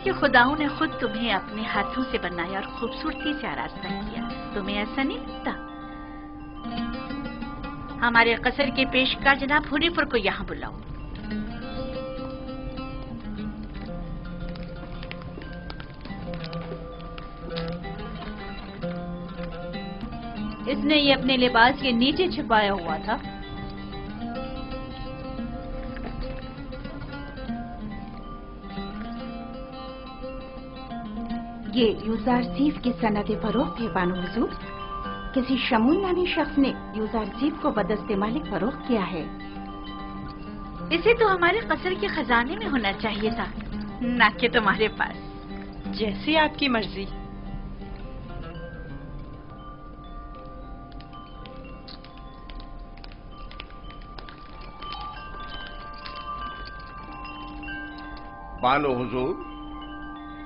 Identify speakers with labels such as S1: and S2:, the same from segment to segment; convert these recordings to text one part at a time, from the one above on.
S1: कि खुदाओं ने खुद तुम्हें अपने हाथों से बनाया और खूबसूरती से आरास्ता किया। तुम्हें ऐसा नहीं लगता? हमारे कसर के पेशकार जनाब हुनीफर को यहाँ बुलाओ।
S2: इसने ये अपने लिबास के नीचे छिपाया हुआ था।
S3: ये यूजारसीफ की सनद फरोख्त है बानो हुजूर। किसी शमून नामी शख्स ने यूजारसीफ को बदस्ते मालिक फरोख्त किया है।
S1: इसे तो हमारे कसर के खजाने में होना चाहिए था, ना कि तुम्हारे पास।
S4: जैसी आपकी मर्जी।
S5: बानो हुजूर,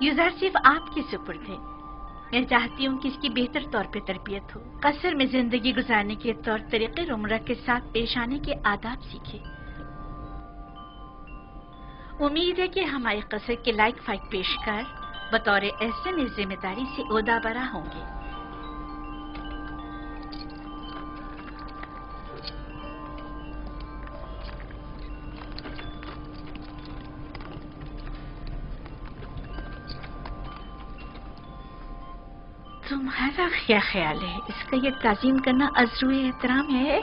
S1: यूजारसीफ आपके सुपुर्द है। मैं चाहती हूँ कि इसकी बेहतर तौर पे तरबियत हो, कसर में जिंदगी गुजारने के तौर तरीके उम्र के साथ पेश आने के आदाब सीखे। उम्मीद है कि हमारे कसर के लायक फाइक पेशकार बतौर एहसन इस जिम्मेदारी से ओहदा बरा होंगे। तुम्हारा क्या ख्याल है? इसका ये ताज़ीम करना अज़्रुए एहतराम है?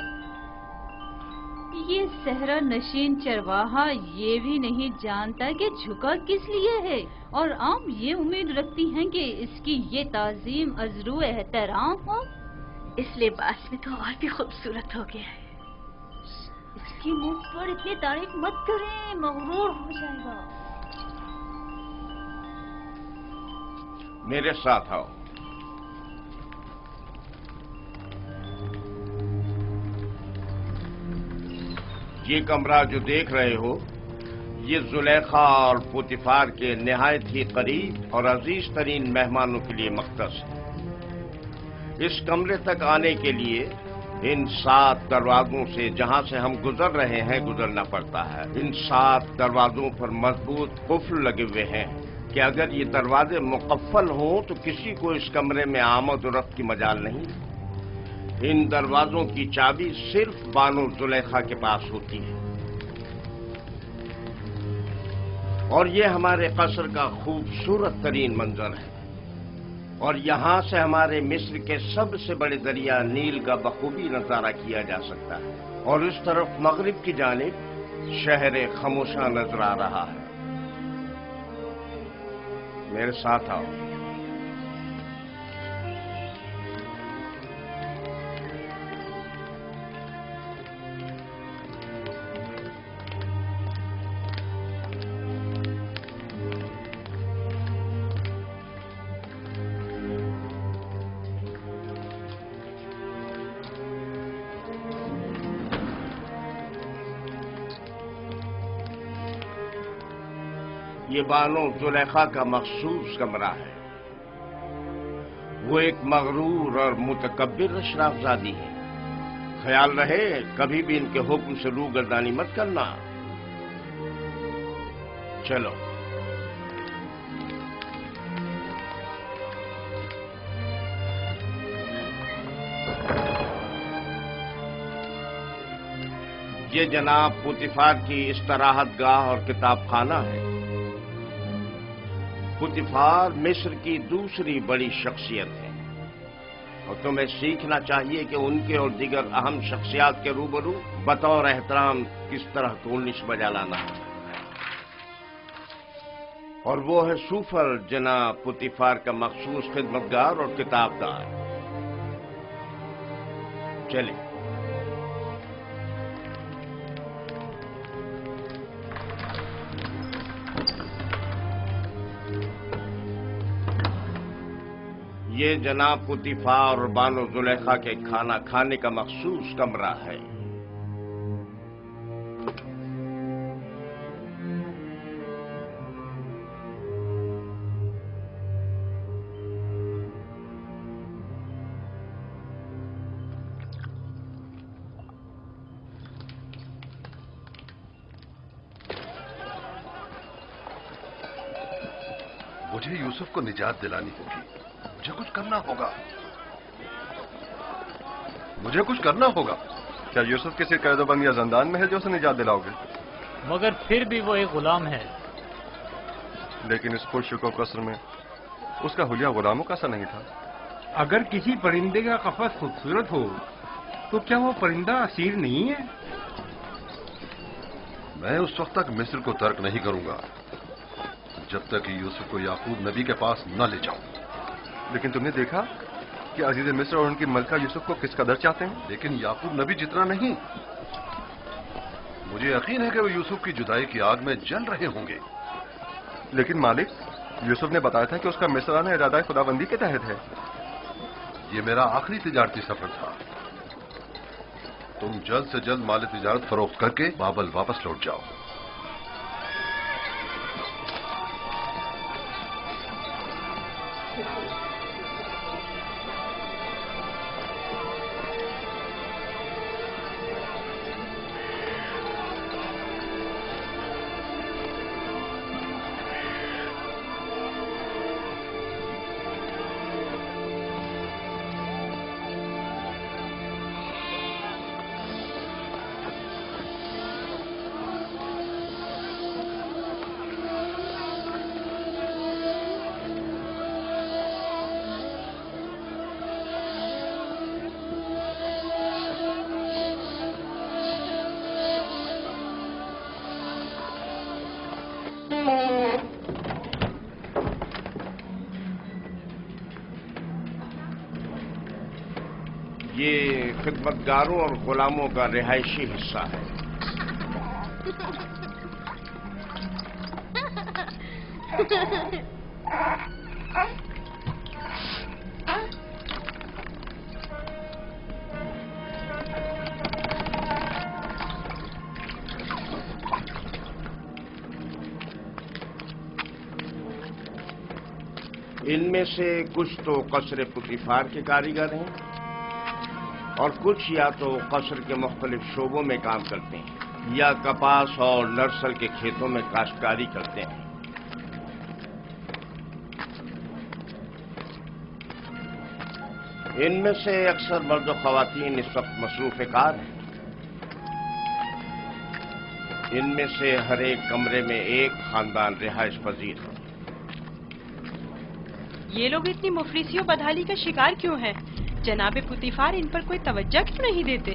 S2: ये सहरा नशीन चरवाहा ये भी नहीं जानता कि झुका किस लिए है, और आम ये उम्मीद रखती हैं कि इसकी ये ताज़ीम अज़्रू एहतराम हो।
S1: इस लिबास में तो और भी खूबसूरत हो गया है।
S2: इसके मुंह पर इतनी तारीफ मत करें, मगरूर हो जाएगा।
S5: मेरे साथ आओ। ये कमरा जो देख रहे हो, ये जुलेखा और पुतिफार के निहायत ही करीब और अजीज तरीन मेहमानों के लिए मख्तस है। इस कमरे तक आने के लिए इन 7 दरवाजों से जहां से हम गुजर रहे हैं गुजरना पड़ता है। इन 7 दरवाजों पर मजबूत कुफ्ल लगे हुए हैं कि अगर ये दरवाजे मुकफ्फल हों तो किसी को इस कमरे में आमद और रफ्त की मजाल नहीं। इन दरवाजों की चाबी सिर्फ बानो जुलेखा के पास होती है। और ये हमारे कसर का खूबसूरत तरीन मंजर है, और यहां से हमारे मिस्र के सबसे बड़े दरिया नील का बखूबी नजारा किया जा सकता है। और इस तरफ मगरिब की जानिब शहर खामोशा नजर आ रहा है। मेरे साथ आओ। ये बानो जुलेखा का मखसूस कमरा है। वो एक मगरूर और मुतकब्बिर अशराफजादी है। ख्याल रहे कभी भी इनके हुक्म से रूगर्दानी मत करना। चलो। ये जनाब पुतिफार की इस्तराहत गाह और किताब खाना है। पुतिफार मिस्र की दूसरी बड़ी शख्सियत है, और तुम्हें सीखना चाहिए कि उनके और दीगर अहम शख्सियात के रूबरू बतौर एहतराम किस तरह कोलिश बजा लाना है। और वो है सूफर जनाब पुतिफार का मखसूस खिदमतगार और किताबदार। चले। ये जनाब पुतिफार और बानो जुलेखा के खाना खाने का मखसूस कमरा है।
S4: मुझे यूसुफ को निजात दिलानी होगी। मुझे कुछ करना होगा। मुझे कुछ करना होगा।
S6: क्या यूसुफ किसी कैदोबंद या जंदान में है जो उसे निजात दिलाओगे?
S7: मगर फिर भी वो एक गुलाम है।
S6: लेकिन इस पुरशुको कसर में उसका हुलिया गुलामों का सा नहीं था।
S8: अगर किसी परिंदे का कफस खूबसूरत हो तो क्या वो परिंदा असीर नहीं है?
S4: मैं उस वक्त तक मिस्र को तर्क नहीं करूंगा जब तक कि यूसुफ को याकूब नबी के पास न ले जाऊं।
S6: लेकिन तुमने देखा कि अजीज मिस्र और उनकी मलका यूसुफ को किस कदर चाहते हैं।
S4: लेकिन याकूब नबी जितना नहीं। मुझे यकीन है कि वो यूसुफ की जुदाई की आग में जल रहे होंगे।
S6: लेकिन मालिक, यूसुफ ने बताया था कि उसका मिस्र आना इरादा खुदाबंदी के तहत है।
S4: ये मेरा आखिरी तिजारती सफर था। तुम जल्द से जल्द माल तिजारत फरोख्त करके बाबल वापस लौट जाओ।
S5: ये खिदमतगारों और गुलामों का रिहायशी हिस्सा है। इनमें से कुछ तो कसर पुतिफार के कारीगर हैं और कुछ या तो कसर के मुख्तलिफ शोबों में काम करते हैं या कपास और नर्सल के खेतों में काश्तकारी करते हैं। इनमें से अक्सर मर्द और खवातीन इस वक्त मसरूफ कार हैं। इनमें से हर एक कमरे में एक खानदान रिहाइश पजीर है।
S9: ये लोग इतनी मुफलिसी और बदहाली का शिकार क्यों हैं? जनाबे पुतिफार इन पर कोई तवज्जो क्यों नहीं देते?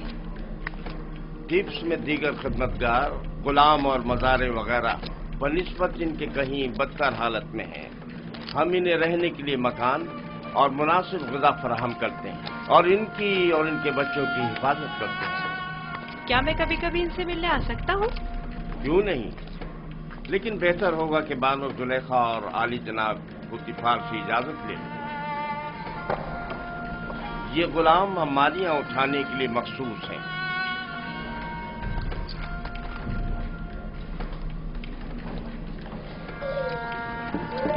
S5: टिप्स में दीगर खिदमतगार, गुलाम और मज़ारे वगैरह बनिस्बत इनके कहीं बदतर हालत में हैं। हम इन्हें रहने के लिए मकान और मुनासिब ग़िज़ा फराहम करते हैं और इनकी और इनके बच्चों की हिफाजत करते हैं।
S9: क्या मैं कभी कभी इनसे मिलने आ सकता हूँ?
S5: क्यों नहीं, लेकिन बेहतर होगा कि बानो जुलेखा और आली जनाब पुतिफार से इजाजत ले लें। ये गुलाम हमारियां उठाने के लिए मखसूस हैं।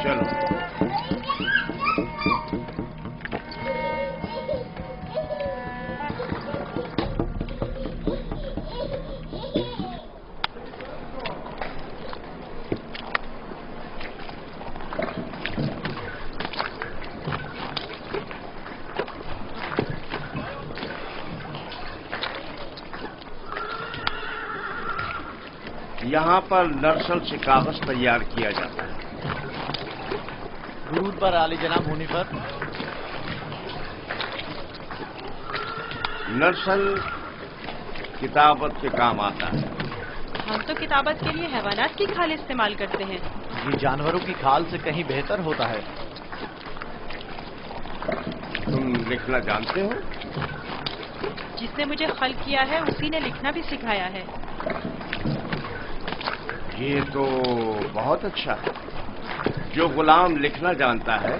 S5: चलो। यहाँ पर नर्सल से कागज तैयार किया जाता है।
S7: दुरूद पर आली जनाब होने पर।
S5: नर्सल किताबत के काम आता है।
S9: हम तो किताबत के लिए हैवानात की खाल इस्तेमाल करते हैं।
S7: ये जानवरों की खाल से कहीं बेहतर होता है।
S5: तुम लिखना जानते हो?
S9: जिसने मुझे खल किया है उसी ने लिखना भी सिखाया है।
S5: ये तो बहुत अच्छा है। जो गुलाम लिखना जानता है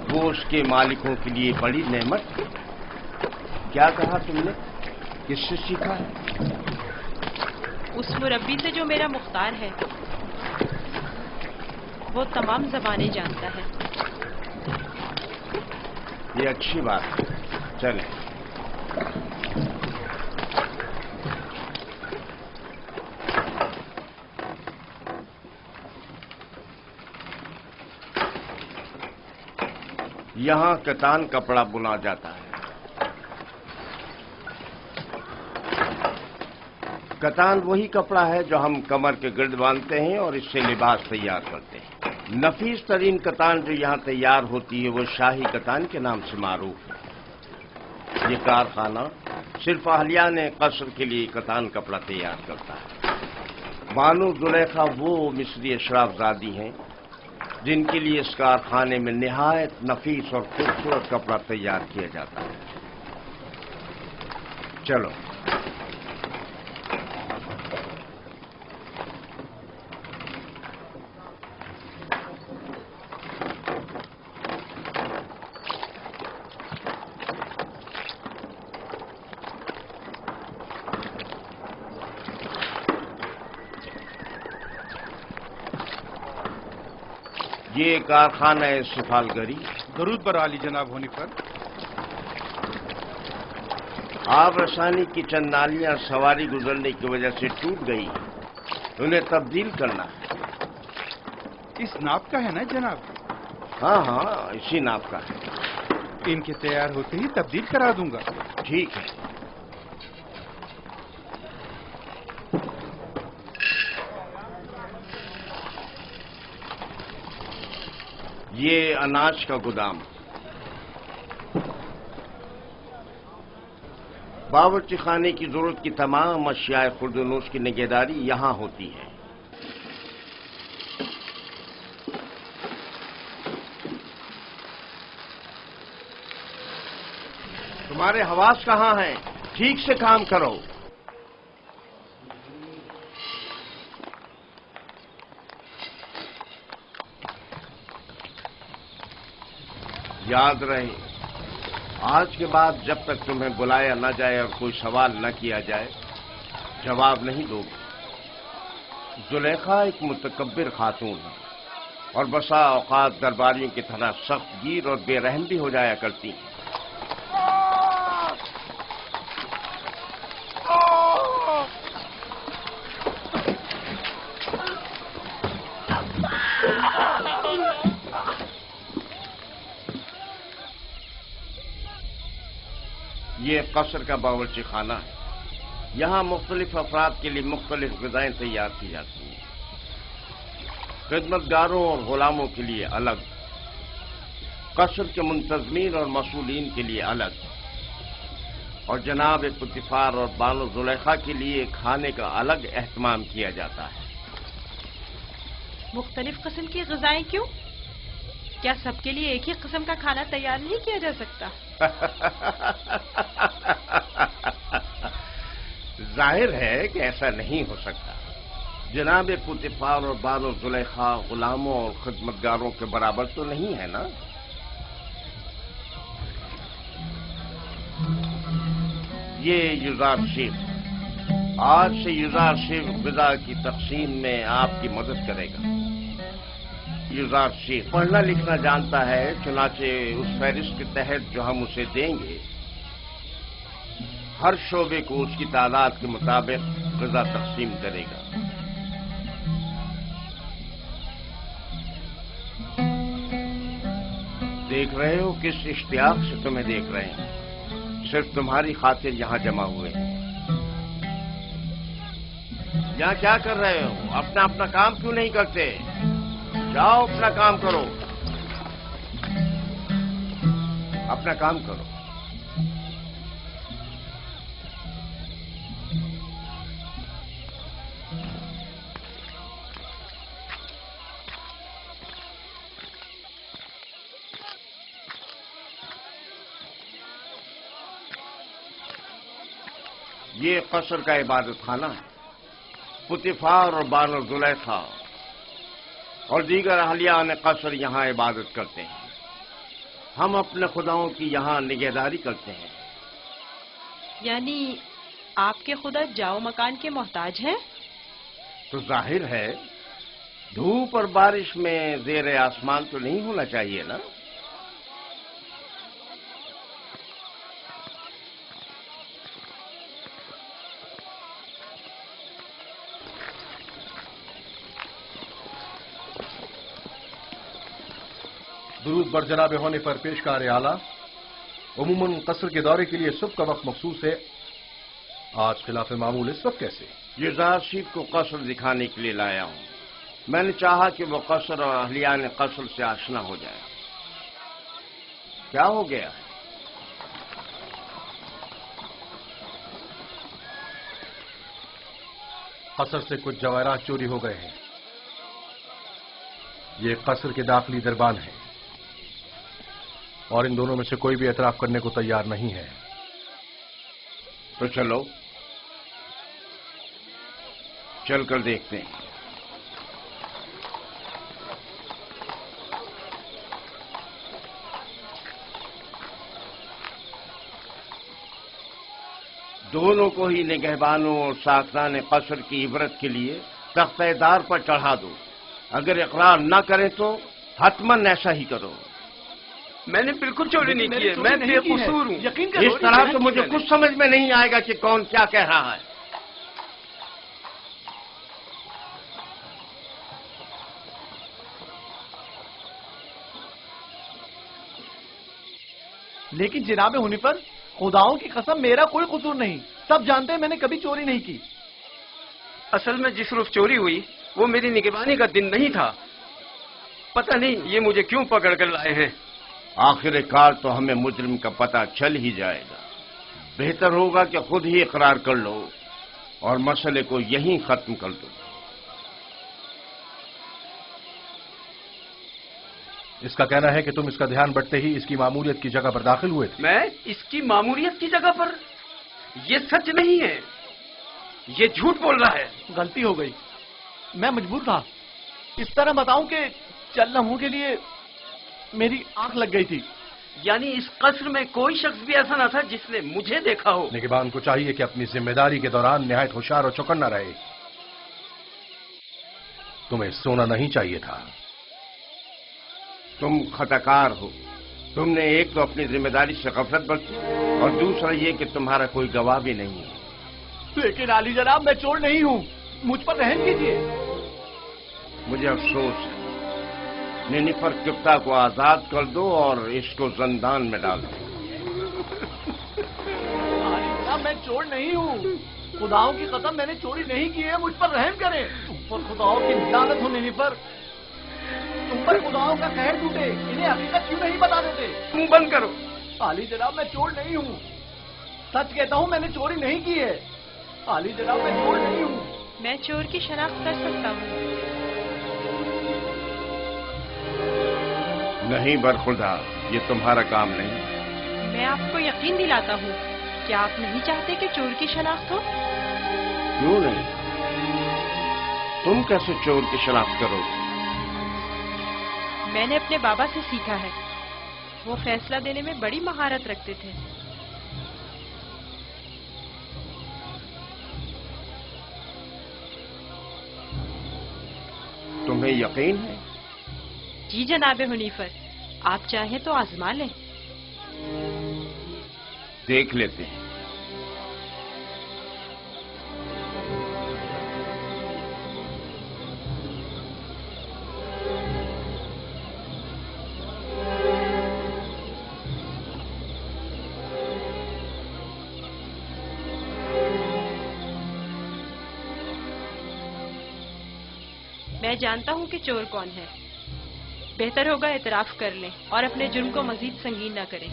S5: वो उसके मालिकों के लिए बड़ी नेमत है। क्या कहा तुमने? किससे सीखा है?
S9: उस मुरब्बी से जो मेरा मुख्तार है। वो तमाम ज़बानें जानता है।
S5: ये अच्छी बात है। चलें। यहाँ कतान कपड़ा बुना जाता है। कतान वही कपड़ा है जो हम कमर के गिर्द बांधते हैं और इससे लिबास तैयार करते हैं। नफीस तरीन कतान जो यहाँ तैयार होती है वो शाही कतान के नाम से मारूफ है। ये कारखाना सिर्फ अहलियान कसर के लिए कतान कपड़ा तैयार करता है। बानो जुलेखा वो मिस्री अशराफजादी हैं जिनके लिए इस कारखाने में निहायत नफीस और खूबसूरत कपड़ा तैयार किया जाता है। चलो ये कारखाना है सिफालगरी।
S8: दरूद बर आली जनाब होने पर।
S5: आब रसानी की चंद नालियां सवारी गुजरने की वजह से टूट गई, उन्हें तब्दील करना है।
S8: इस नाप का है ना जनाब?
S5: हाँ हाँ, इसी नाप का है।
S8: इनके तैयार होते ही तब्दील करा दूंगा।
S5: ठीक है। ये अनाज का गोदाम। बावर्ची खाने की जरूरत की तमाम अशियाए खुर्दनोश की निगहदारी यहां होती है। तुम्हारे हवास कहां हैं? ठीक से काम करो। याद रहे, आज के बाद जब तक तुम्हें बुलाया न जाए और कोई सवाल न किया जाए, जवाब नहीं दोगे। जुलेखा एक मुतकब्बिर खातून है और बसा औकात दरबारियों की तरह सख्त गिर और बेरहम भी हो जाया करती हैं। ये कसर का बावर्ची खाना है। यहाँ मुख्तलिफ अफराद के लिए मुख्तलिफ ग़िज़ाएं तैयार की जाती हैं। खिदमतगारों और गुलामों के लिए अलग, कसर के मुंतज़मीन और मसूलीन के लिए अलग, और जनाब पुतिफार और बानो जुलेखा के लिए खाने का अलग एहतमाम किया जाता है।
S9: मुख्तलिफ किस्म की ग़िज़ाएं क्यों? क्या सबके लिए एक ही किस्म का खाना तैयार नहीं किया जा सकता?
S5: जाहिर है कि ऐसा नहीं हो सकता। जनाब पुतिफार और बानो जुलेखा गुलामों और खिदमतगारों के बराबर तो नहीं है ना? ये युजार शेख, आज से युजार शेख ग़िज़ा की तक़सीम में आपकी मदद करेगा। युजार शेख पढ़ना लिखना जानता है, चुनाचे उस फहरिस्त के तहत जो हम उसे देंगे, हर शोबे को उसकी तादाद के मुताबिक ग़िज़ा तक़सीम करेगा। देख रहे हो किस इश्तियाक से तुम्हें देख रहे हैं। सिर्फ तुम्हारी खातिर यहां जमा हुए हैं। यहां क्या कर रहे हो? अपना अपना काम क्यों नहीं करते? जाओ अपना काम करो, अपना काम करो। ये कसर का इबादत खाना है। पुतिफार और बानो जुलेखा और दीगर अहलियान कसर यहाँ इबादत करते हैं। हम अपने खुदाओं की यहाँ निगहदारी करते हैं।
S9: यानी आपके खुदा जाओ मकान के मोहताज हैं?
S5: तो जाहिर है धूप और बारिश में ज़ेर आसमान तो नहीं होना चाहिए ना?
S4: درود بر جناب ہونے پر پیشکار اعلیٰ، عموماً قصر کے دورے کے لیے صبح کا وقت مخصوص ہے، آج خلاف معمول اس وقت کیسے؟
S5: یوزار شیف کو قصر دکھانے کے لیے لایا ہوں۔ میں نے چاہا کہ وہ قصر اور اہلیان قصر سے آشنا ہو جائے۔ کیا ہو گیا؟
S4: قصر سے کچھ جواہرات چوری ہو گئے ہیں۔ یہ قصر کے داخلی دربان ہیں اور ان دونوں میں سے کوئی بھی اعتراف کرنے کو تیار نہیں ہے۔
S5: تو چلو چل کر دیکھتے ہیں۔ دونوں کو ہی نگہبانوں اور ساکنان قصر کی عبرت کے لیے تختہ دار پر چڑھا دو۔ اگر اقرار نہ کریں تو حتماً ایسا ہی کرو۔
S10: میں نے بالکل چوری نہیں کی ہے، میں بے قصور ہوں۔
S5: اس طرح تو مجھے کچھ سمجھ میں نہیں آئے گا کہ کون کیا کہہ رہا ہے۔
S7: لیکن جناب ہنیفر، خداؤں کی قسم میرا کوئی قصور نہیں، سب جانتے ہیں میں نے کبھی چوری نہیں کی۔
S10: اصل میں جس روز چوری ہوئی وہ میری نگہبانی کا دن نہیں تھا، پتہ نہیں یہ مجھے کیوں پکڑ کر لائے ہیں۔
S5: آخر کار تو ہمیں مجرم کا پتہ چل ہی جائے گا۔ بہتر ہوگا کہ خود ہی اقرار کر لو اور مسئلے کو یہیں ختم کر دو۔
S4: اس کا کہنا ہے کہ تم اس کا دھیان بٹتے ہی اس کی معمولیت کی جگہ پر داخل ہوئے تھے۔
S10: میں اس کی معمولیت کی جگہ پر؟ یہ سچ نہیں ہے، یہ جھوٹ بول رہا ہے۔
S7: غلطی ہو گئی، میں مجبور تھا۔ اس طرح بتاؤں کہ چند لمحوں کے لیے میری آنکھ لگ گئی تھی۔
S10: یعنی اس قصر میں کوئی شخص بھی ایسا نہ تھا جس نے مجھے دیکھا ہو؟
S4: نگہبان کو چاہیے کہ اپنی ذمہ داری کے دوران نہایت ہوشیار اور چوکنا رہے۔ تمہیں سونا نہیں چاہیے تھا۔
S5: تم خطاکار ہو۔ تم نے ایک تو اپنی ذمہ داری سے غفلت برتی اور دوسرا یہ کہ تمہارا کوئی گواہ بھی نہیں ہے۔
S7: لیکن عالی جناب میں چور نہیں ہوں، مجھ پر رحم کیجیے۔
S5: مجھے افسوس ہے۔ نینیفر کپتا کو آزاد کر دو اور اس کو زندان میں ڈال دو۔
S7: عالی جناب میں چور نہیں ہوں، خداؤں کی قسم میں نے چوری نہیں کی ہے، مجھ پر رحم کریں۔ تم پر خداؤں کی لعنت ہو نینیفر، تم پر خداؤں کا قہر ٹوٹے، انہیں حقیقت کیوں نہیں بتا دیتے؟
S10: منہ بند کرو۔
S7: عالی جناب میں چور نہیں ہوں، سچ کہتا ہوں میں نے چوری نہیں کی ہے۔ عالی جناب میں چور نہیں ہوں۔
S9: میں چور کی شناخت کر سکتا ہوں۔
S5: نہیں برخدا، یہ تمہارا کام نہیں۔
S9: میں آپ کو یقین دلاتا ہوں، کیا آپ نہیں چاہتے کہ چور کی شناخت ہو؟
S5: کیوں نہیں؟ تم کیسے چور کی شناخت کرو؟
S9: میں نے اپنے بابا سے سیکھا ہے، وہ فیصلہ دینے میں بڑی مہارت رکھتے تھے۔
S5: تمہیں یقین ہے؟
S9: جی جناب حنیفر، آپ چاہیں تو آزما لیں۔
S5: دیکھ لیتے ہیں۔
S9: میں جانتا ہوں کہ چور کون ہے، بہتر ہوگا اعتراف کر لیں اور اپنے جرم کو مزید سنگین نہ کریں۔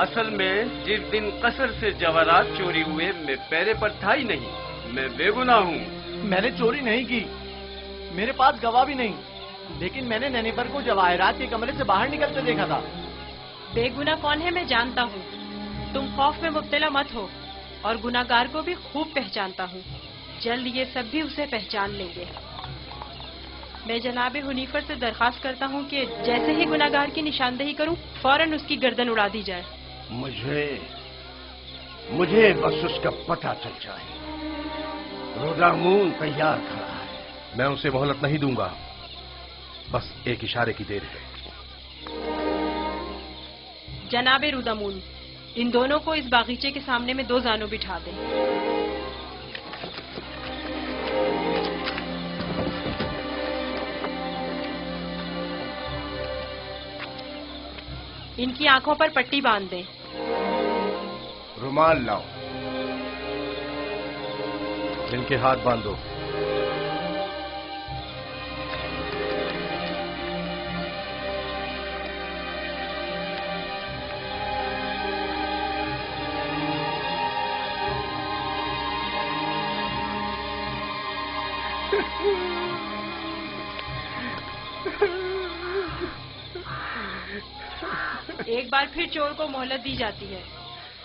S10: اصل میں جس دن قصر سے جواہرات چوری ہوئے میں پیرے پر تھا ہی نہیں، میں بے گناہ ہوں۔
S7: میں نے چوری نہیں کی، میرے پاس گواہ بھی نہیں، لیکن میں نے نینیفر کو جواہرات کے کمرے سے باہر نکلتے دیکھا تھا۔
S9: بے گناہ کون ہے میں جانتا ہوں، تم خوف میں مبتلا مت ہو، اور گناہگار کو بھی خوب پہچانتا ہوں، جلد یہ سب بھی اسے پہچان لیں گے۔ میں جناب حنیفر سے درخواست کرتا ہوں کہ جیسے ہی گناہگار کی نشاندہی کروں فوراً اس کی گردن اڑا دی جائے۔
S5: مجھے بس اس کا پتہ چل جائے۔ رودامون تیار کھڑا ہے۔
S4: میں اسے مہلت نہیں دوں گا، بس ایک اشارے کی دیر ہے۔
S9: جناب رودامون، ان دونوں کو اس باغیچے کے سامنے میں 2 زانوں بٹھا دیں۔ इनकी आंखों पर पट्टी बांध दें।
S5: रुमाल लाओ।
S4: इनके हाथ बांधो।
S9: एक बार फिर चोर को मोहलत दी जाती है।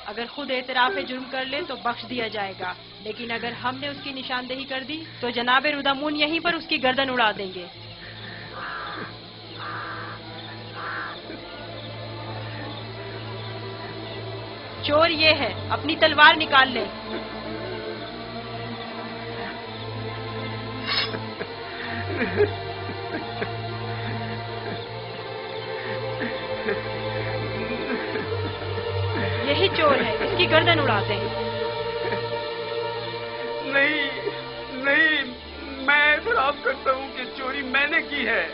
S9: अगर खुद एतराफ जुर्म कर ले तो बख्श दिया जाएगा, लेकिन अगर हमने उसकी निशानदेही कर दी तो जनाब रुदामून यहीं पर उसकी गर्दन उड़ा देंगे। चोर ये है, अपनी तलवार निकाल ले। यही चोर है, इसकी गर्दन उड़ाते हैं।
S10: नहीं नहीं, मैं एतराफ करता हूँ कि चोरी मैंने की है।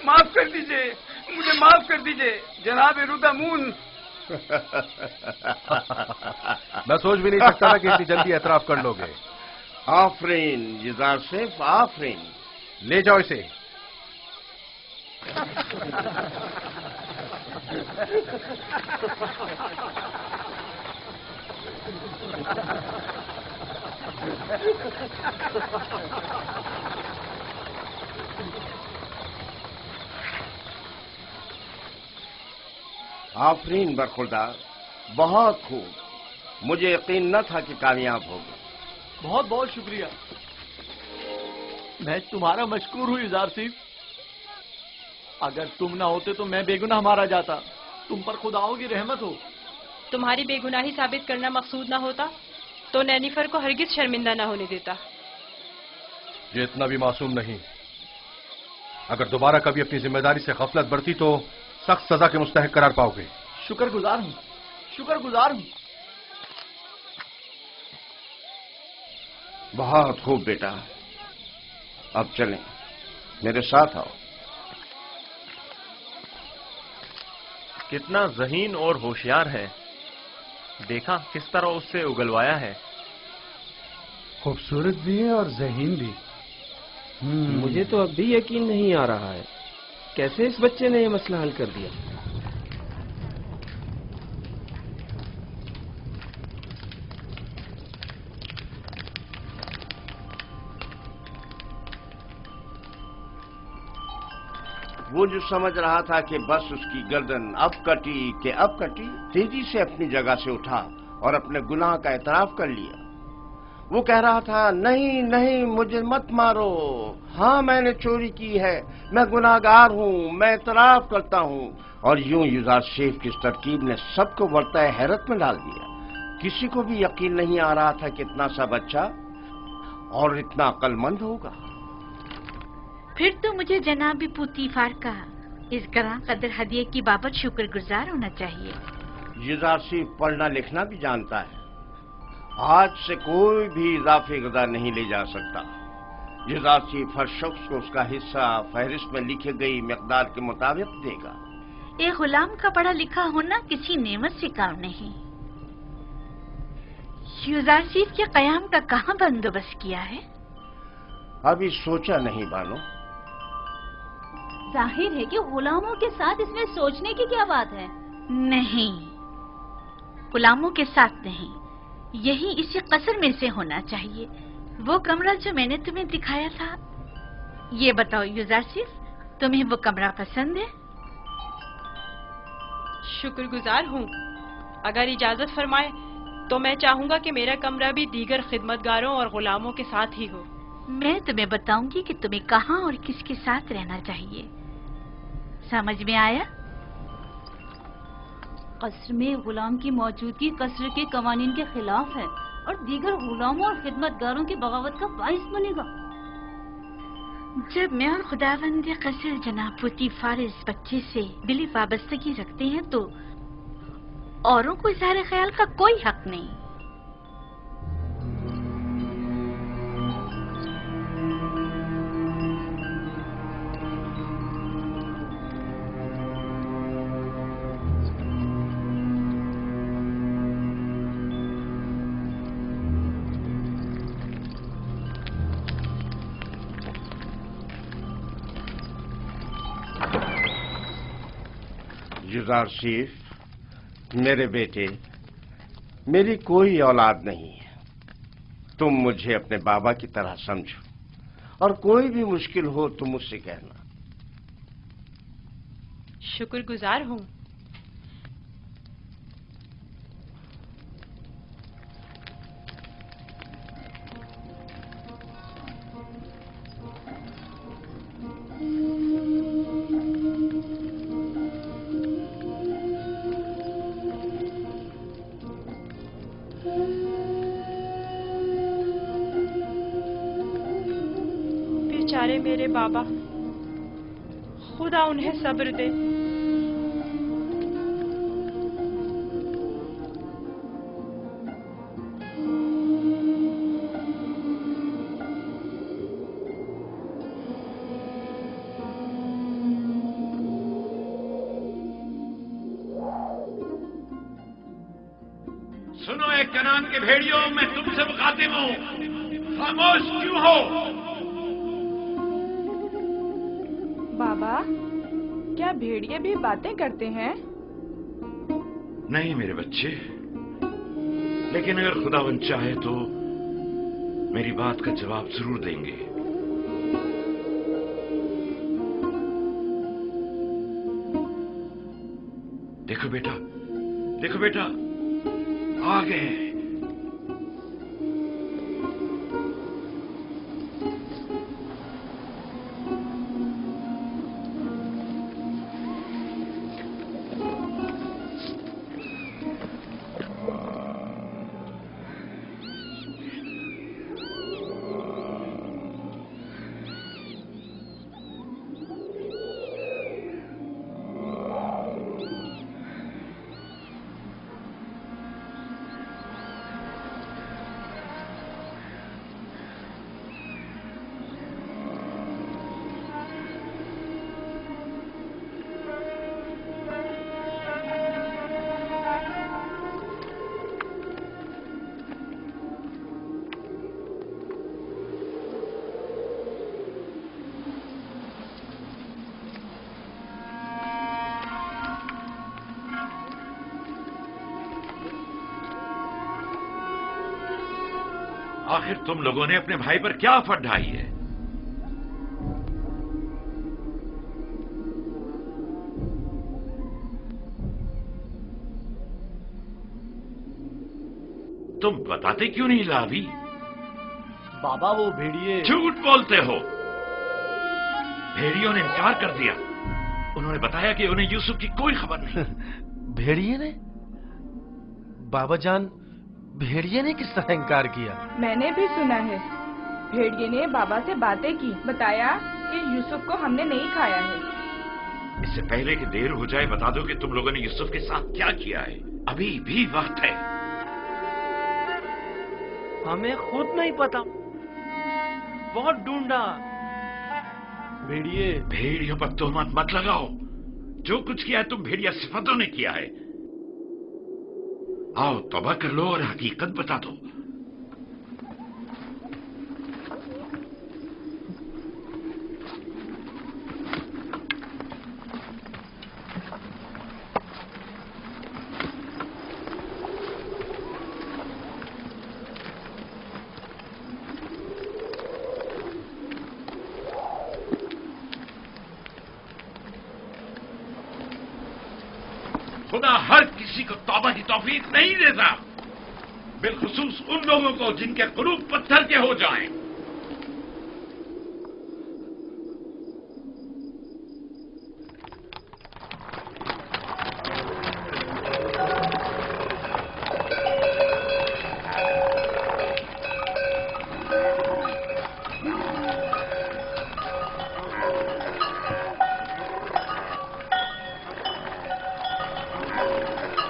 S10: माफ कर दीजिए, मुझे माफ कर दीजिए जनाब रुदामून।
S4: मैं सोच भी नहीं सकता था कि इतनी जल्दी एतराफ कर लोगे।
S5: आफरीन युजार सेफ, आफरीन।
S4: ले जाओ इसे।
S5: आफरीन बरखुरदार, बहुत खूब। मुझे यकीन न था कि कामयाब होगे।
S7: बहुत बहुत शुक्रिया। मैं तुम्हारा मशकूर हूँ युजार सिफ। अगर तुम ना होते तो मैं बेगुनाह मारा जाता। तुम पर खुदाओं की रहमत हो।
S9: तुम्हारी बेगुनाही साबित करना मकसूद ना होता तो नैनीफर को हरगिज शर्मिंदा न होने देता।
S4: ये इतना भी मासूम नहीं। अगर दोबारा कभी अपनी जिम्मेदारी से गफलत बरती तो सख्त सजा के मुस्तहिक करार पाओगे।
S7: शुक्रगुजार हूँ, शुक्रगुजार हूँ।
S5: बहुत खूब बेटा, अब चलें, मेरे साथ आओ।
S11: कितना ज़हीन और होशियार है। देखा किस तरह उससे उगलवाया है।
S12: खूबसूरत भी है और ज़हीन भी।
S13: मुझे तो अब भी यकीन नहीं आ रहा है कैसे इस बच्चे ने ये मसला हल कर दिया।
S5: वो जो समझ रहा था कि बस उसकी गर्दन अब कटी कि अब कटी, तेजी से अपनी जगह से उठा और अपने गुनाह का एतराफ कर लिया। वो कह रहा था, नहीं नहीं मुझे मत मारो, हाँ मैंने चोरी की है, मैं गुनाहगार हूँ, मैं एतराफ करता हूँ। और यूं युजार शेख की इस तरकीब ने सबको वर्ताए हैरत में डाल दिया। किसी को भी यकीन नहीं आ रहा था कि इतना सा बच्चा और इतना अक्लमंद होगा।
S1: फिर तो मुझे जनाब पुतीफार का इस गरां कदर हदिये की बाबत शुक्रगुजार होना चाहिए।
S5: युजार शेख पढ़ना लिखना भी जानता है। आज से कोई भी इजाफी गदा नहीं ले जा सकता। युजार शेख हर शख्स को उसका हिस्सा फहरिस्त में लिखी गई मिकदार के मुताबिक देगा।
S1: एक गुलाम का पढ़ा लिखा होना किसी नेमत से काम नहीं। युजार शेख के कयाम का कहाँ बंदोबस्त किया है?
S5: अभी सोचा नहीं बानो।
S2: जाहिर है कि गुलामों के साथ इसमें सोचने की क्या बात है।
S1: नहीं, गुलामों के साथ नहीं, यही इसी कसर में से होना चाहिए। वो कमरा जो मैंने तुम्हें दिखाया था। ये बताओ युजार शेख, तुम्हें वो कमरा पसंद है?
S9: शुक्रगुजार हूँ। अगर इजाजत फरमाए तो मैं चाहूंगा कि मेरा कमरा भी दीगर खिदमतगारों और गुलामों के साथ ही हो।
S1: मैं तुम्हें बताऊंगी कि तुम्हें कहाँ और किसके साथ रहना चाहिए। समझ में आया?
S2: कसर में गुलाम की मौजूदगी कसर के कवानीन के खिलाफ है और दीगर गुलामों और खिदमतगारों की बगावत का बाइस बनेगा।
S1: जब मैं और खुदावंद कसर जनाब पुतीफार इस बच्चे से दिली वाबस्तगी रखते हैं तो औरों को इज़हार ख्याल का कोई हक नहीं।
S5: युजारशीफ, मेरे बेटे, मेरी कोई औलाद नहीं है। तुम मुझे अपने बाबा की तरह समझो और कोई भी मुश्किल हो तो मुझसे कहना।
S9: शुक्रगुजार हूँ। बेचारे मेरे बाबा, खुदा उन्हें सब्र दे।
S12: सुनो एक कनान के भेड़ियों, मैं तुमसे मुखातिब हूं, खामोश क्यों हो?
S14: बाबा, क्या भेड़िए भी बातें करते हैं?
S12: नहीं मेरे बच्चे, लेकिन अगर खुदावंद चाहे तो मेरी बात का जवाब जरूर देंगे। देखो बेटा, देखो बेटा, आ गए। आखिर तुम लोगों ने अपने भाई पर क्या आफत ढाई है? तुम बताते क्यों नहीं लावी?
S7: बाबा वो भेड़िए।
S12: झूठ बोलते हो। भेड़ियों ने इनकार कर दिया। उन्होंने बताया कि उन्हें यूसुफ की कोई खबर नहीं।
S15: भेड़िए ने? बाबा जान, भेड़िए ने किस तरह इनकार किया?
S14: मैंने भी सुना है। भेड़िए ने बाबा से बातें की, बताया कि यूसुफ को हमने नहीं खाया है।
S12: इससे पहले कि देर हो जाए बता दो कि तुम लोगों ने यूसुफ के साथ क्या किया है। अभी भी वक्त है।
S15: हमें खुद नहीं पता, बहुत ढूंढा।
S7: भेड़िए।
S12: भेड़ियों पर तोहमत मत लगाओ। जो कुछ किया है तुम भेड़िया सिफतों ने किया है। आओ तौबा कर लो और हकीकत बता दो। खुदा हर किसी को तौबा की तौफीक नहीं देता, बिलखुसूस उन लोगों को जिनके कुलूब पत्थर के हो जाएं।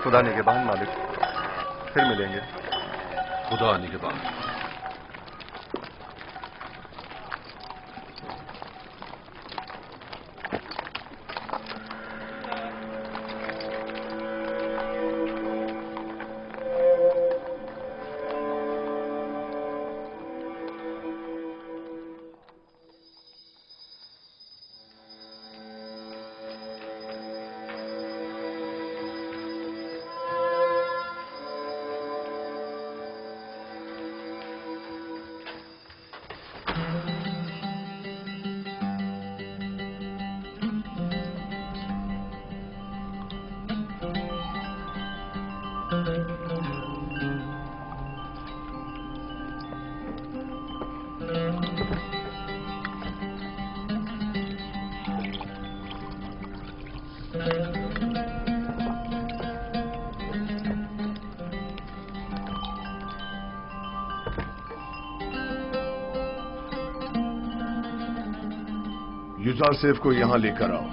S6: खुदा निगहबान मालिक, फिर मिलेंगे।
S4: खुदा निगहबान।
S16: युजार सेफ को यहां लेकर आओ।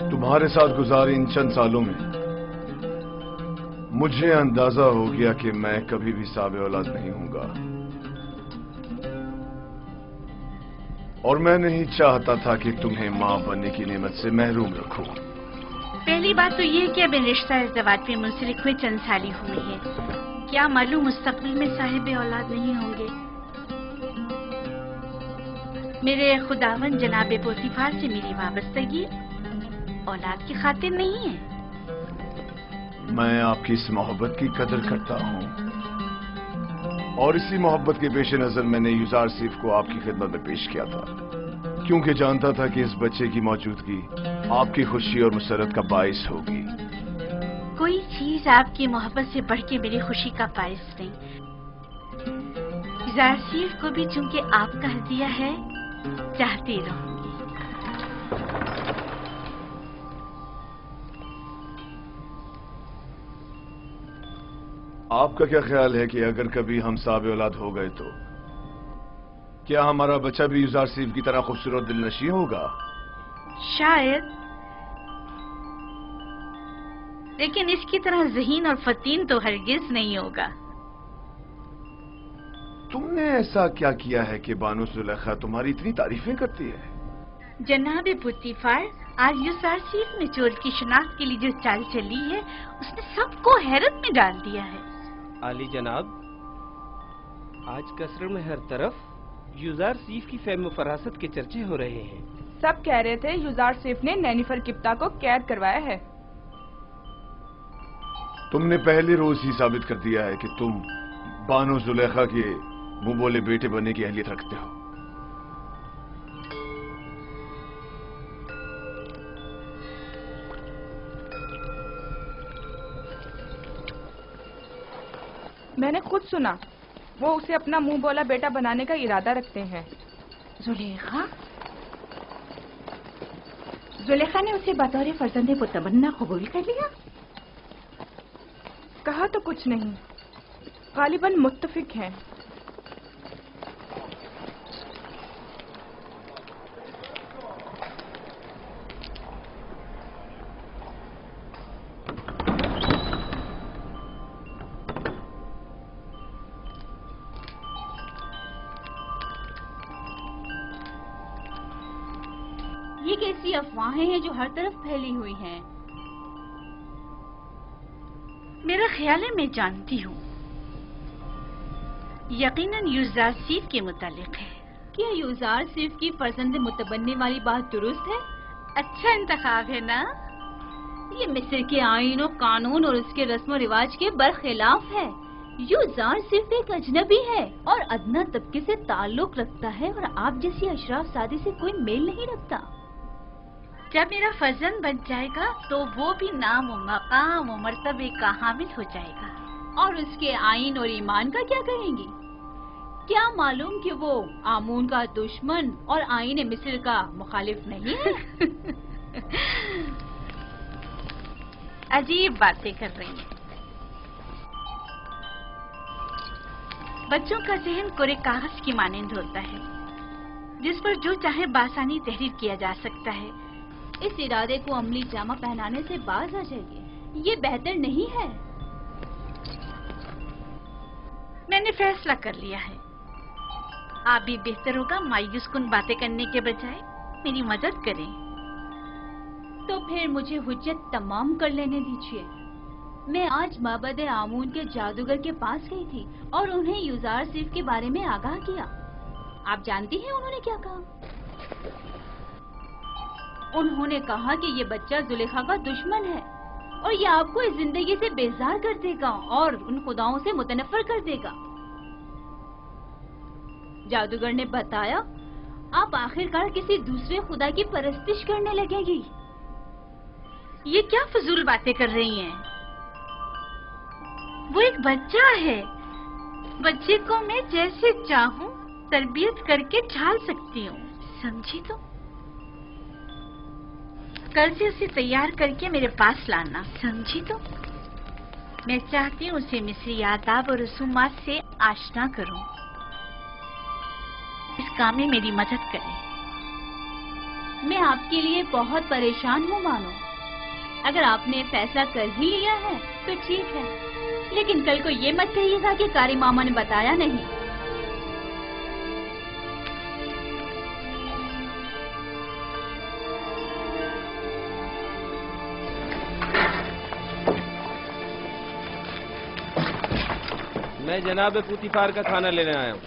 S16: तुम्हारे साथ गुजारे इन चंद सालों में मुझे अंदाजा हो गया कि मैं कभी भी साबे औलाद नहीं हूंगा, और मैं नहीं चाहता था कि तुम्हें मां बनने की नेमत से महरूम रखूं।
S1: पहली बात तो ये कि अब रिश्ता इज़्ज़वाज पे मुंसलिक हुए चंद साल ही हुए हैं। क्या मालूम मुस्तकबिल में साहिब औलाद नहीं होंगे। मेरे खुदावन जनाब पोतीफार से मेरी वाबस्तगी औलाद की खातिर नहीं है।
S16: मैं आपकी इस मोहब्बत की कदर करता हूं, और इसी मोहब्बत के पेश नजर मैंने युजार सेफ को आपकी खिदमत में पेश किया था, क्योंकि जानता था कि इस बच्चे की मौजूदगी आपकी खुशी और मुसरत का बाइस होगी।
S1: कोई चीज आपकी मोहब्बत से बढ़ के मेरी खुशी का बाइस नहीं। युजार सेफ को भी चूंकि आपका हदिया है, चाहती रहूंगी।
S16: आपका क्या ख्याल है कि अगर कभी हम साबे औलाद हो गए तो क्या हमारा बच्चा भी युजार सेफ की तरह खूबसूरत दिलनशी होगा?
S1: शायद, लेकिन इसकी तरह ज़हीन और फतीन तो हरगिज नहीं होगा।
S16: तुमने ऐसा क्या किया है कि बानो जुलेखा तुम्हारी इतनी तारीफें करती है?
S1: जनाब पुतीफार, आज युजार सेफ ने चोर की शिनाख्त के लिए जो चाल चली है, उसने सबको हैरत में डाल दिया है।
S13: आली जनाब, आज कसर में हर तरफ युजार सेफ की फेम फरासत के चर्चे हो रहे हैं।
S14: सब कह रहे थे युजार सेफ ने नैनीफर किप्ता को कैद करवाया है।
S16: तुमने पहले रोज ही साबित कर दिया है कि तुम बानो जुलेखा के मुंह बोले बेटे बनने की अहलियत रखते हो।
S14: मैंने खुद सुना, वो उसे अपना मुंह बोला बेटा बनाने का इरादा रखते हैं।
S3: जुलेखा? जुलेखा ने उसे बतौर फर्जंदे मुतमन्ना कबूल कर लिया?
S14: कहा तो कुछ नहीं, गालिबन मुत्तफिक हैं।
S2: ये कैसी अफवाहें हैं जो हर तरफ फैली हुई हैं?
S1: मेरा ख्याल है मैं जानती हूँ। यकीनन युजार सेफ के मुतालिक है।
S2: क्या युजार सेफ की फर्जंद मुतबन्ने वाली बात दुरुस्त है?
S1: अच्छा इंतखाब है ना?
S2: ये मिस्र के आईन और कानून और उसके रस्म और रिवाज के बरखिलाफ है। युजार सेफ एक अजनबी है और अदना तबके से ताल्लुक रखता है, और आप जैसी अशराफ सादी से कोई मेल नहीं रखता।
S1: जब मेरा फर्जंद बन जाएगा तो वो भी नाम और मकाम और मर्तबे का हामिल हो जाएगा।
S2: और उसके आईन और ईमान का क्या कहेंगी? क्या मालूम कि वो आमून का दुश्मन और आईन मिस्र का मुखालिफ नहीं है?
S1: अजीब बातें कर रही हैं। बच्चों का जहन कोरे कागज की मानंद होता है, जिस पर जो चाहे बासानी तहरीर किया जा सकता है।
S2: इस इरादे को अमली जामा पहनाने से बाज आ जाइए, ये बेहतर नहीं है।
S1: मैंने फैसला कर लिया है। आप भी बेहतर होगा मायूस कुन बातें करने के बजाय मेरी मदद करें।
S2: तो फिर मुझे हुज्जत तमाम कर लेने दीजिए। मैं आज माबद आमून के जादूगर के पास गई थी और उन्हें युजार सेफ के बारे में आगाह किया। आप जानती हैं उन्होंने क्या कहा? उन्होंने कहा कि ये बच्चा जुलेखा का दुश्मन है और ये आपको इस जिंदगी से बेजार कर देगा और उन खुदाओं से मुतनफर कर देगा। जादूगर ने बताया, आप आखिरकार किसी दूसरे खुदा की परस्तिश करने लगेगी।
S1: ये क्या फजूल बातें कर रही हैं? वो एक बच्चा है। बच्चे को मैं जैसे चाहूं तरबियत करके ढाल सकती हूँ, समझी? तो कल से उसे तैयार करके मेरे पास लाना, समझी? तो मैं चाहती हूँ उसे मिस्री आदाब और रसूमात से आशना करूं। इस काम में मेरी मदद करें।
S2: मैं आपके लिए बहुत परेशान हूँ मानो। अगर आपने फैसला कर ही लिया है तो ठीक है, लेकिन कल को ये मत कहिएगा कि कारी मामा ने बताया नहीं।
S13: मैं जनाब पुतिफार का खाना लेने आया हूँ।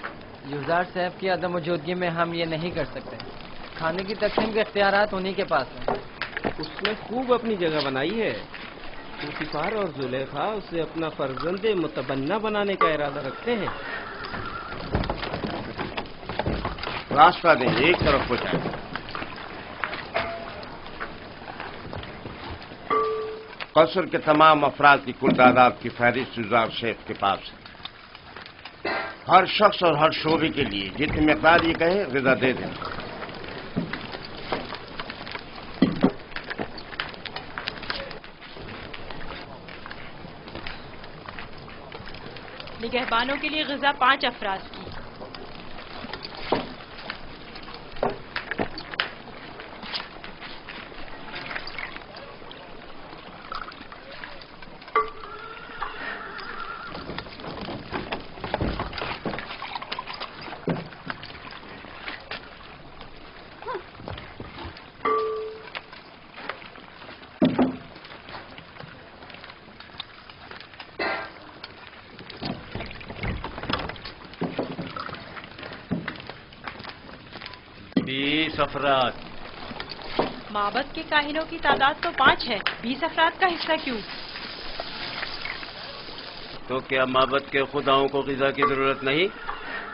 S17: युजार साहब की अदम मौजूदगी में हम ये नहीं कर सकते। खाने की तकसीम के इख्तियारात उन्हीं के पास हैं।
S13: उसने खूब अपनी जगह बनाई है। पुतिफार और जुलेखा उसे अपना फर्जंदे मुतबन्ना बनाने का इरादा रखते हैं।
S5: रास्ता दें, एक तरफ हो जाए। कसर के तमाम अफराद की कुल तादाद की फहरिस्त युजार शेख के पास है। हर शख्स और हर शोबे के लिए जितनी मिकदार ये कहे ग़िज़ा दे दें।
S9: निगहबानों के लिए ग़िज़ा 5 अफराद की।
S11: अफराद।
S9: माबद के काहिनों की तादाद तो 5 है, 20 अफराद का हिस्सा क्यों?
S10: तो क्या माबद के खुदाओं को ग़िज़ा की जरूरत नहीं?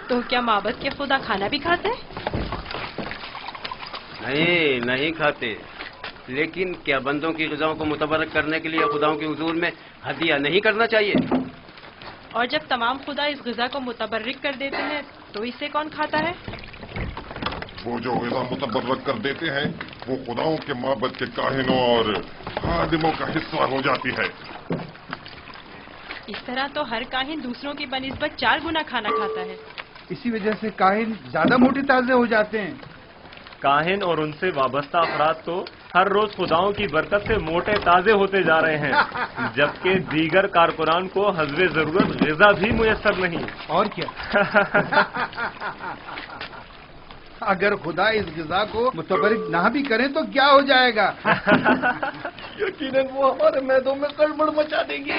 S9: तो क्या माबद के खुदा खाना भी खाते?
S10: नहीं, नहीं खाते। लेकिन क्या बंदों की ग़िज़ाओं को मुतबर्रक करने के लिए खुदाओं के हुजूर में हदिया नहीं करना चाहिए?
S9: और जब तमाम खुदा इस ग़िज़ा को मुतबर्रिक कर देते हैं तो इसे कौन खाता है?
S18: वो जो ग़िज़ा मुतबर्रक कर देते हैं वो खुदाओं के माबद के काहिनों और खादिमों का हिस्सा हो जाती है।
S9: इस तरह तो हर काहिन दूसरों की बनिस्बत 4 गुना खाना खाता है।
S8: इसी वजह से काहिन ज्यादा मोटे ताजे हो जाते हैं।
S11: काहिन और उनसे वाबस्ता अफराद तो हर रोज खुदाओं की बरकत से मोटे ताजे होते जा रहे हैं, जबकि दीगर कारकुनान को हस्बे जरूरत ग़िज़ा भी मुयस्सर नहीं।
S8: और क्या? अगर खुदा इस ग़िज़ा को मुतबर्रिक ना भी करें तो क्या हो जाएगा?
S7: यकीनन वो हमारे मैदों में गड़बड़ मचा देंगी।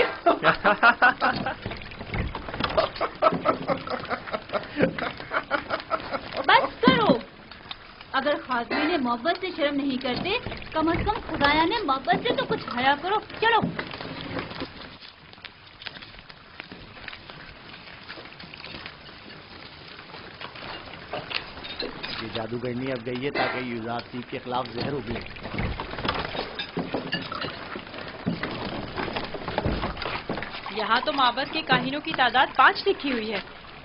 S2: बस करो। अगर खादमी ने मोहब्बत से शर्म नहीं करते, कम से कम खुदाया ने मोहब्बत से तो कुछ हया करो। चलो।
S7: ये जादूगरनी अब गई है ताकि युजार सीफ के खिलाफ जहर उगले।
S9: यहाँ तो माबद के काहिनों की तादाद 5 लिखी हुई है,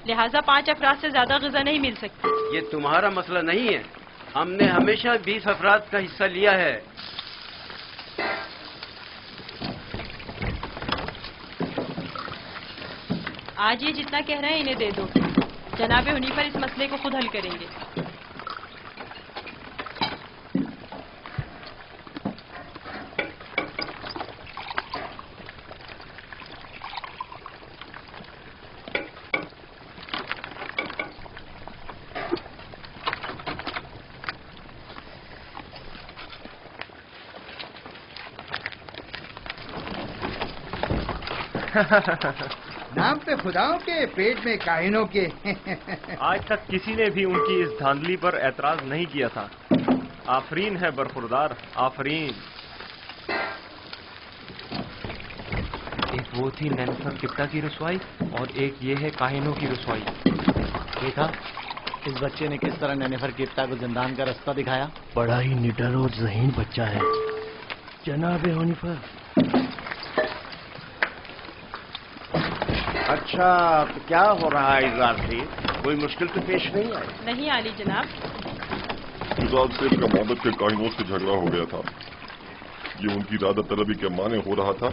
S9: लिहाजा 5 अफराद से ज्यादा ग़िज़ा नहीं मिल सकती।
S10: ये तुम्हारा मसला नहीं है। हमने हमेशा 20 अफराद का हिस्सा लिया है।
S9: आज ये जितना कह रहे हैं इन्हें दे दो। जनाब हुनीफर इस मसले को खुद हल करेंगे।
S8: नाम पे खुदाओं के, पेट में काहिनों के।
S11: आज तक किसी ने भी उनकी इस धांधली पर एतराज नहीं किया था। आफरीन है बरखुरदार, आफरीन। एक वो थी नेनफर किप्टा की रसवाई और एक ये है काहिनों की रसवाई।
S7: देखा इस बच्चे ने किस तरह नेनेफर किप्टा को जिंदान का रास्ता दिखाया। बड़ा ही निडर और ज़हीन बच्चा है जनाब हुनीफर।
S5: अच्छा, तो क्या हो रहा है इज़ार से? कोई मुश्किल तो पेश नहीं आई?
S9: नहीं आली जनाब।
S18: इज़ार सेफ का मोहब्बत के काहिनों से झगड़ा हो गया था। ये उनकी इरादा तलबी के माने हो रहा था।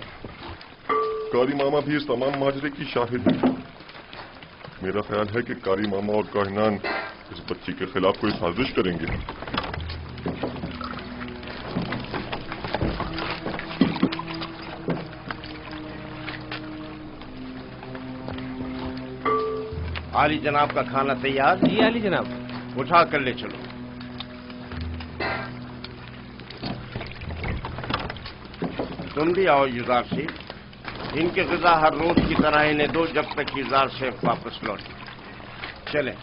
S18: कारी मामा भी इस तमाम माजरे की शाहिद है। मेरा ख्याल है कि कारी मामा और काहिनान इस बच्ची के खिलाफ कोई साजिश करेंगे।
S5: आली जनाब का खाना तैयार?
S13: जी आली जनाब।
S5: उठा कर ले चलो। तुम भी आओ युजार से। इनके ग़िज़ा हर रोज की तरह इन्हें दो जब तक युजार से वापस लौटे। चले।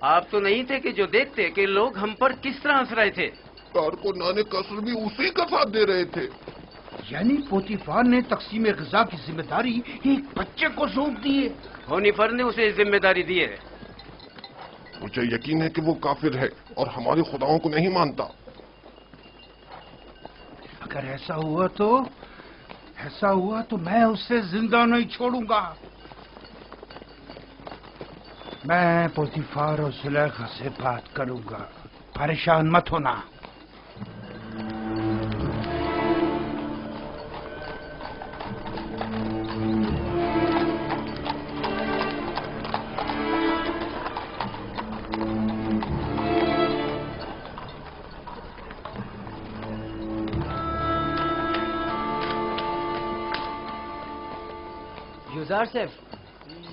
S10: आप तो नहीं थे कि जो देखते कि लोग हम पर किस तरह हंस रहे थे।
S18: कारकुनाने कसर भी उसी का साथ दे रहे थे।
S8: यानी पोतीफार ने तकसीम ग़िज़ा की जिम्मेदारी एक बच्चे को सौंप दी है।
S10: होनीफर ने उसे जिम्मेदारी दी है।
S18: मुझे यकीन है कि वो काफिर है और हमारे खुदाओं को नहीं मानता।
S8: अगर ऐसा हुआ तो मैं उसे जिंदा नहीं छोड़ूंगा। मैं पोतीफार और जुलेखा से बात करूंगा, परेशान मत होना।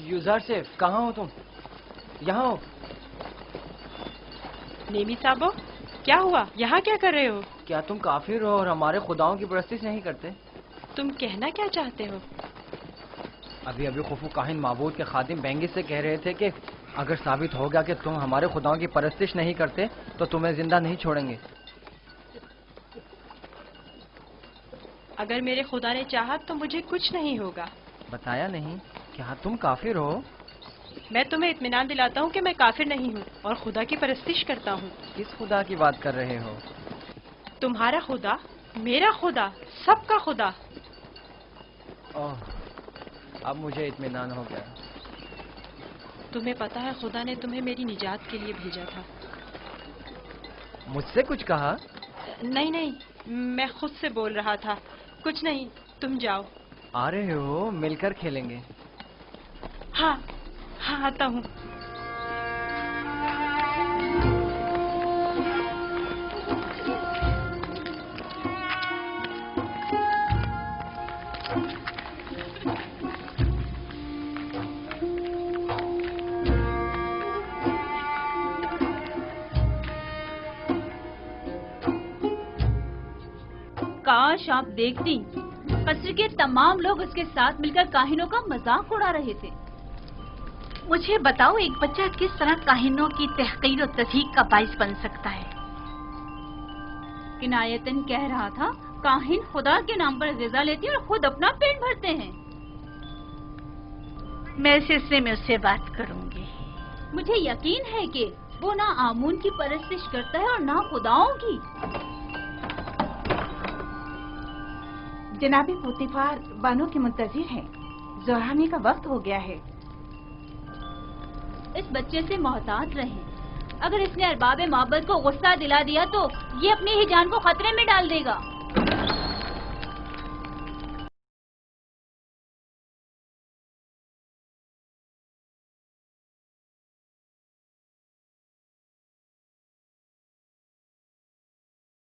S17: युजार सेफ, कहाँ हो तुम? यहाँ हो।
S9: नेमी साहबो, क्या हुआ? यहाँ क्या कर रहे हो?
S17: क्या तुम काफिर हो और हमारे खुदाओं की परस्तिश नहीं करते?
S9: तुम कहना क्या चाहते हो?
S17: अभी खुफू काहिन माबूद के खादिम बेंगिस से कह रहे थे कि अगर साबित हो गया कि तुम हमारे खुदाओं की परस्तिश नहीं करते तो तुम्हें जिंदा नहीं छोड़ेंगे।
S9: अगर मेरे खुदा ने चाहा तो मुझे कुछ नहीं होगा।
S17: बताया नहीं? क्या तुम काफिर हो?
S9: मैं तुम्हें इत्मीनान दिलाता हूँ कि मैं काफिर नहीं हूँ और खुदा की परस्तिश करता हूँ।
S17: किस खुदा की बात कर रहे हो?
S9: तुम्हारा खुदा, मेरा खुदा, सबका खुदा।
S17: ओह, अब मुझे इत्मीनान हो गया।
S9: तुम्हें पता है खुदा ने तुम्हें मेरी निजात के लिए भेजा था।
S17: मुझसे कुछ कहा?
S9: नहीं, मैं खुद से बोल रहा था। कुछ नहीं, तुम जाओ।
S17: आ रहे हो? मिलकर खेलेंगे।
S9: हाँ, आता हूँ।
S2: काश आप देखती, कस्र के तमाम लोग उसके साथ मिलकर काहिनों का मजाक उड़ा रहे थे।
S1: मुझे बताओ, एक बच्चा किस तरह काहिनों की तहकीर और तज़हीक का बाइस बन सकता है?
S2: किनायतन कह रहा था, काहिन खुदा के नाम पर ग़िज़ा लेते और खुद अपना पेट भरते हैं।
S1: मैं इस सिलसिले में उससे बात करूंगी।
S2: मुझे यकीन है कि वो ना आमून की परस्तिश करता है और ना खुदाओं की।
S3: जनाबे पोतीफार बानो के मुंतजिर हैं। ज़ोहराने का वक्त हो गया है।
S2: इस बच्चे से मोहतात रहें। अगर इसने अरबाब माबद को गुस्सा दिला दिया तो ये अपनी ही जान को खतरे में डाल देगा।